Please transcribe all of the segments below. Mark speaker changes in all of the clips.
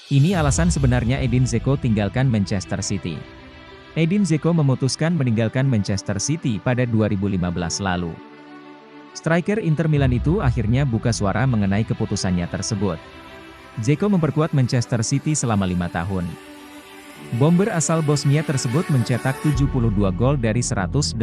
Speaker 1: Ini alasan sebenarnya Edin Dzeko tinggalkan Manchester City. Edin Dzeko memutuskan meninggalkan Manchester City pada 2015 lalu. Striker Inter Milan itu akhirnya buka suara mengenai keputusannya tersebut. Dzeko memperkuat Manchester City selama 5 tahun. Bomber asal Bosnia tersebut mencetak 72 gol dari 189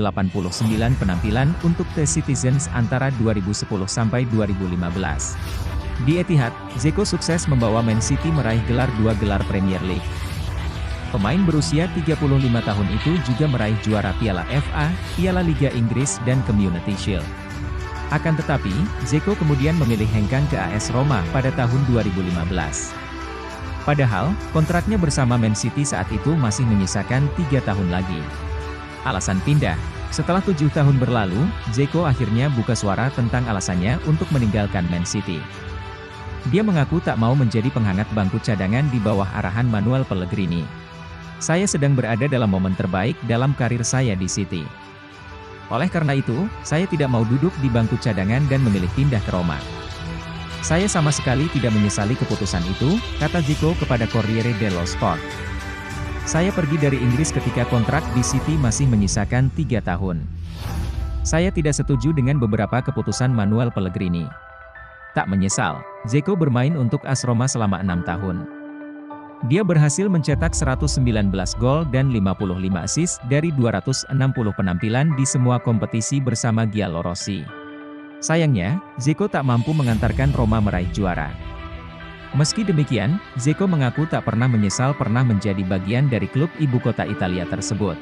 Speaker 1: penampilan untuk The Citizens antara 2010 sampai 2015. Di Etihad, Dzeko sukses membawa Man City meraih gelar 2 gelar Premier League. Pemain berusia 35 tahun itu juga meraih juara Piala FA, Piala Liga Inggris dan Community Shield. Akan tetapi, Dzeko kemudian memilih hengkang ke AS Roma pada tahun 2015. Padahal, kontraknya bersama Man City saat itu masih menyisakan 3 tahun lagi. Alasan pindah. Setelah 7 tahun berlalu, Dzeko akhirnya buka suara tentang alasannya untuk meninggalkan Man City. Dia mengaku tak mau menjadi penghangat bangku cadangan di bawah arahan Manuel Pellegrini. Saya sedang berada dalam momen terbaik dalam karir saya di City. Oleh karena itu, saya tidak mau duduk di bangku cadangan dan memilih pindah ke Roma. Saya sama sekali tidak menyesali keputusan itu, kata Dzeko kepada Corriere dello Sport. Saya pergi dari Inggris ketika kontrak di City masih menyisakan 3 tahun. Saya tidak setuju dengan beberapa keputusan Manuel Pellegrini. Tak menyesal, Dzeko bermain untuk AS Roma selama 6 tahun. Dia berhasil mencetak 119 gol dan 55 assist dari 260 penampilan di semua kompetisi bersama Giallorossi. Sayangnya, Dzeko tak mampu mengantarkan Roma meraih juara. Meski demikian, Dzeko mengaku tak pernah menyesal pernah menjadi bagian dari klub ibu kota Italia tersebut.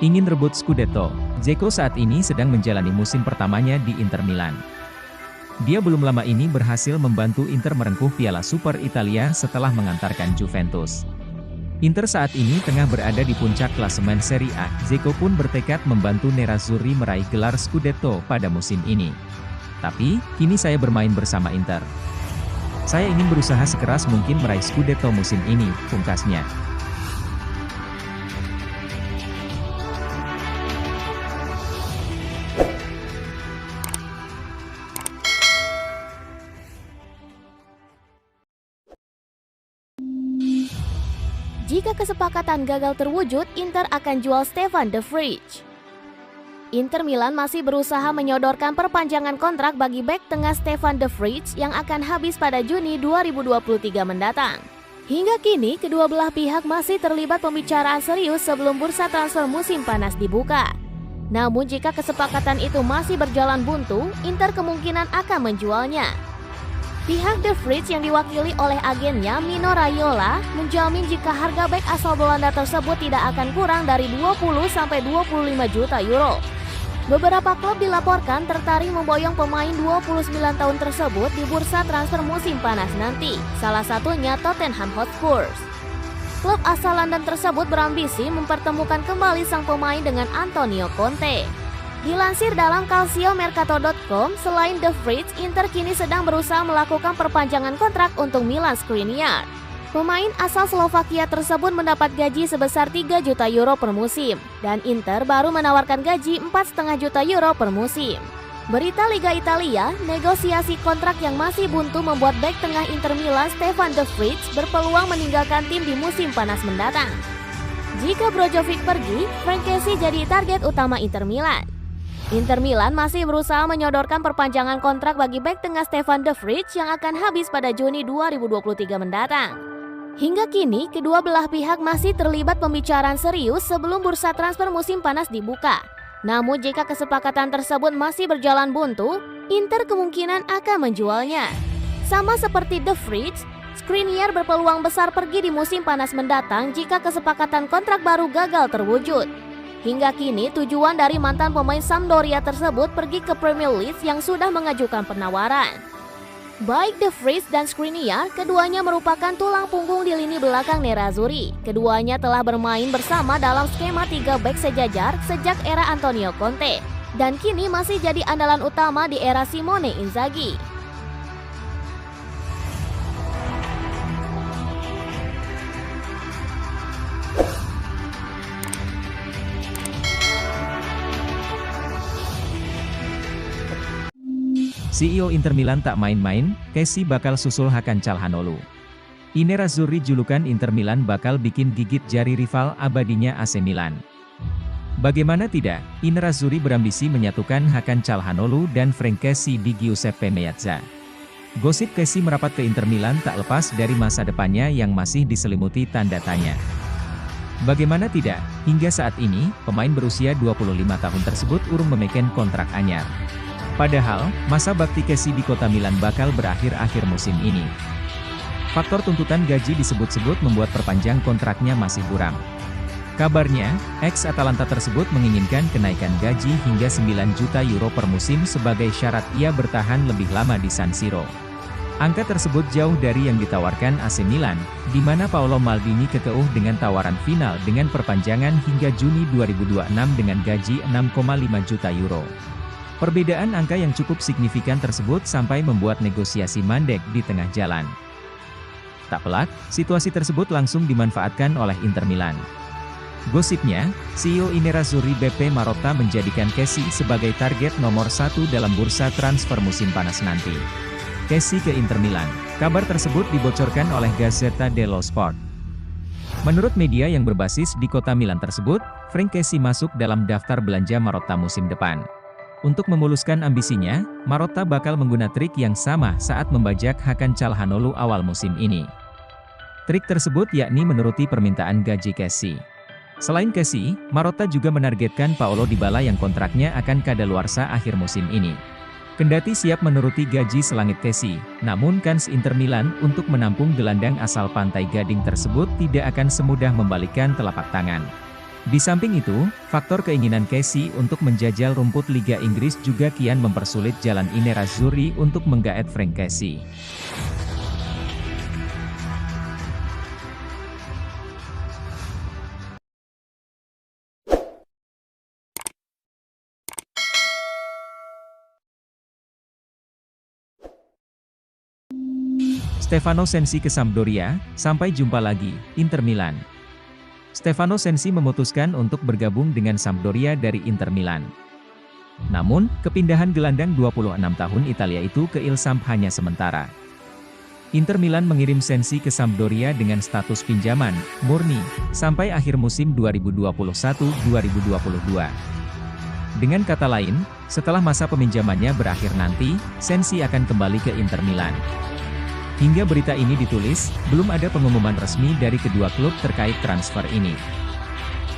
Speaker 1: Ingin rebut Scudetto, Dzeko saat ini sedang menjalani musim pertamanya di Inter Milan. Dia belum lama ini berhasil membantu Inter merengkuh Piala Super Italia setelah mengantarkan Juventus. Inter saat ini tengah berada di puncak klasemen Serie A. Dzeko pun bertekad membantu Nerazzurri meraih gelar Scudetto pada musim ini. Tapi, kini saya bermain bersama Inter. Saya ingin berusaha sekeras mungkin meraih Scudetto musim ini, pungkasnya.
Speaker 2: Jika kesepakatan gagal terwujud, Inter akan jual Stefan de Vrij. Inter Milan masih berusaha menyodorkan perpanjangan kontrak bagi bek tengah Stefan de Vrij yang akan habis pada Juni 2023 mendatang. Hingga kini, kedua belah pihak masih terlibat pembicaraan serius sebelum bursa transfer musim panas dibuka. Namun jika kesepakatan itu masih berjalan buntu, Inter kemungkinan akan menjualnya. Pihak de Vrij yang diwakili oleh agennya Mino Raiola menjamin jika harga bek asal Belanda tersebut tidak akan kurang dari 20-25 juta euro. Beberapa klub dilaporkan tertarik memboyong pemain 29 tahun tersebut di bursa transfer musim panas nanti, salah satunya Tottenham Hotspur. Klub asal London tersebut berambisi mempertemukan kembali sang pemain dengan Antonio Conte. Dilansir dalam calciomercato.com, selain de Vrij, Inter kini sedang berusaha melakukan perpanjangan kontrak untuk Milan Skriniar. Pemain asal Slovakia tersebut mendapat gaji sebesar 3 juta euro per musim, dan Inter baru menawarkan gaji 4,5 juta euro per musim. Berita Liga Italia, negosiasi kontrak yang masih buntu membuat bek tengah Inter Milan Stefan de Vrij berpeluang meninggalkan tim di musim panas mendatang. Jika Brozovic pergi, Frank Kessie jadi target utama Inter Milan. Inter Milan masih berusaha menyodorkan perpanjangan kontrak bagi bek tengah Stefan de Vrij yang akan habis pada Juni 2023 mendatang. Hingga kini, kedua belah pihak masih terlibat pembicaraan serius sebelum bursa transfer musim panas dibuka. Namun jika kesepakatan tersebut masih berjalan buntu, Inter kemungkinan akan menjualnya. Sama seperti de Vrij, Skriniar berpeluang besar pergi di musim panas mendatang jika kesepakatan kontrak baru gagal terwujud. Hingga kini, tujuan dari mantan pemain Sampdoria tersebut pergi ke Premier League yang sudah mengajukan penawaran. Baik de Vrij dan Skriniar, keduanya merupakan tulang punggung di lini belakang Nerazzurri. Keduanya telah bermain bersama dalam skema 3 bek sejajar sejak era Antonio Conte, dan kini masih jadi andalan utama di era Simone Inzaghi.
Speaker 1: CEO Inter Milan tak main-main, Kessie bakal susul Hakan Calhanoglu. I Nerazzurri julukan Inter Milan bakal bikin gigit jari rival abadinya AC Milan. Bagaimana tidak, I Nerazzurri berambisi menyatukan Hakan Calhanoglu dan Frank Kessie di Giuseppe Meazza. Gosip Kessie merapat ke Inter Milan tak lepas dari masa depannya yang masih diselimuti tanda tanya. Bagaimana tidak, hingga saat ini, pemain berusia 25 tahun tersebut urung memegang kontrak anyar. Padahal, masa bakti Kessie di kota Milan bakal berakhir akhir musim ini. Faktor tuntutan gaji disebut-sebut membuat perpanjang kontraknya masih buram. Kabarnya, ex-Atalanta tersebut menginginkan kenaikan gaji hingga 9 juta euro per musim sebagai syarat ia bertahan lebih lama di San Siro. Angka tersebut jauh dari yang ditawarkan AC Milan, di mana Paolo Maldini kekeuh dengan tawaran final dengan perpanjangan hingga Juni 2026 dengan gaji 6,5 juta euro. Perbedaan angka yang cukup signifikan tersebut sampai membuat negosiasi mandek di tengah jalan. Tak pelak, situasi tersebut langsung dimanfaatkan oleh Inter Milan. Gosipnya, CEO I Nerazzurri Beppe Marotta menjadikan Kessie sebagai target nomor 1 dalam bursa transfer musim panas nanti. Kessie ke Inter Milan. Kabar tersebut dibocorkan oleh Gazzetta dello Sport. Menurut media yang berbasis di kota Milan tersebut, Frank Kessie masuk dalam daftar belanja Marotta musim depan. Untuk memuluskan ambisinya, Marotta bakal menggunakan trik yang sama saat membajak Hakan Calhanoglu awal musim ini. Trik tersebut yakni menuruti permintaan gaji Kessie. Selain Kessie, Marotta juga menargetkan Paulo Dybala yang kontraknya akan kadaluarsa akhir musim ini. Kendati siap menuruti gaji selangit Kessie, namun kans Inter Milan untuk menampung gelandang asal Pantai Gading tersebut tidak akan semudah membalikkan telapak tangan. Di samping itu, faktor keinginan Kessie untuk menjajal rumput Liga Inggris juga kian mempersulit jalan I Nerazzurri untuk menggaet Frank Kessie. Stefano Sensi ke Sampdoria, sampai jumpa lagi, Inter Milan. Stefano Sensi memutuskan untuk bergabung dengan Sampdoria dari Inter Milan. Namun, kepindahan gelandang 26 tahun Italia itu ke Il Samp hanya sementara. Inter Milan mengirim Sensi ke Sampdoria dengan status pinjaman, murni, sampai akhir musim 2021-2022. Dengan kata lain, setelah masa peminjamannya berakhir nanti, Sensi akan kembali ke Inter Milan. Hingga berita ini ditulis, belum ada pengumuman resmi dari kedua klub terkait transfer ini.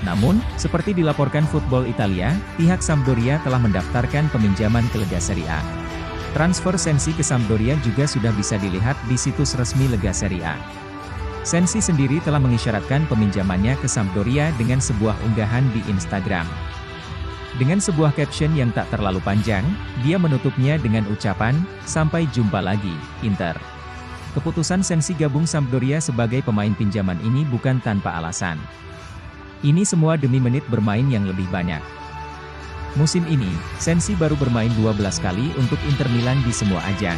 Speaker 1: Namun, seperti dilaporkan Football Italia, pihak Sampdoria telah mendaftarkan peminjaman ke Lega Serie A. Transfer Sensi ke Sampdoria juga sudah bisa dilihat di situs resmi Lega Serie A. Sensi sendiri telah mengisyaratkan peminjamannya ke Sampdoria dengan sebuah unggahan di Instagram. Dengan sebuah caption yang tak terlalu panjang, dia menutupnya dengan ucapan, "Sampai jumpa lagi, Inter." Keputusan Sensi gabung Sampdoria sebagai pemain pinjaman ini bukan tanpa alasan. Ini semua demi menit bermain yang lebih banyak. Musim ini, Sensi baru bermain 12 kali untuk Inter Milan di semua ajang.